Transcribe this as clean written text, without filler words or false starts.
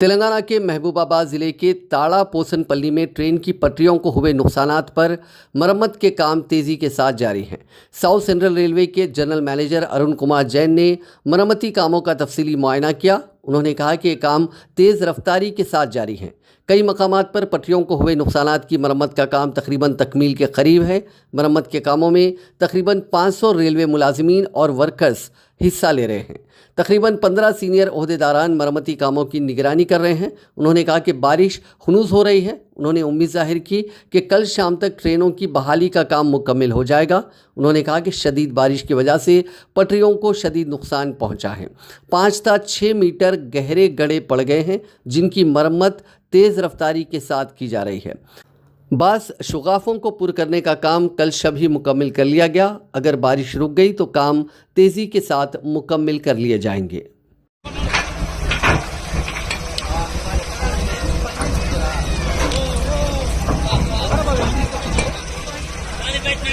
تلنگانہ کے محبوبآباد ضلع کے تاڑا پوسن پلی میں ٹرین کی پٹریوں کو ہوئے نقصانات پر مرمت کے کام تیزی کے ساتھ جاری ہیں۔ ساؤتھ سینٹرل ریلوے کے جنرل مینیجر ارون کمار جین نے مرمتی کاموں کا تفصیلی معائنہ کیا۔ انہوں نے کہا کہ یہ کام تیز رفتاری کے ساتھ جاری ہیں۔ کئی مقامات پر پٹریوں کو ہوئے نقصانات کی مرمت کا کام تقریباً تکمیل کے قریب ہے۔ مرمت کے کاموں میں تقریباً 500 ریلوے ملازمین اور ورکرز حصہ لے رہے ہیں۔ تقریباً 15 سینئر عہدیداران مرمتی کاموں کی نگرانی کر رہے ہیں۔ انہوں نے کہا کہ بارش خنوس ہو رہی ہے۔ انہوں نے امید ظاہر کی کہ کل شام تک ٹرینوں کی بحالی کا کام مکمل ہو جائے گا۔ انہوں نے کہا کہ شدید بارش کی وجہ سے پٹریوں کو شدید نقصان پہنچا ہے۔ 5 تا 6 میٹر گہرے گڑھے پڑ گئے ہیں جن کی مرمت تیز رفتاری کے ساتھ کی جا رہی ہے۔ بعض شگافوں کو پر کرنے کا کام کل شب ہی مکمل کر لیا گیا۔ اگر بارش رک گئی تو کام تیزی کے ساتھ مکمل کر لیے جائیں گے۔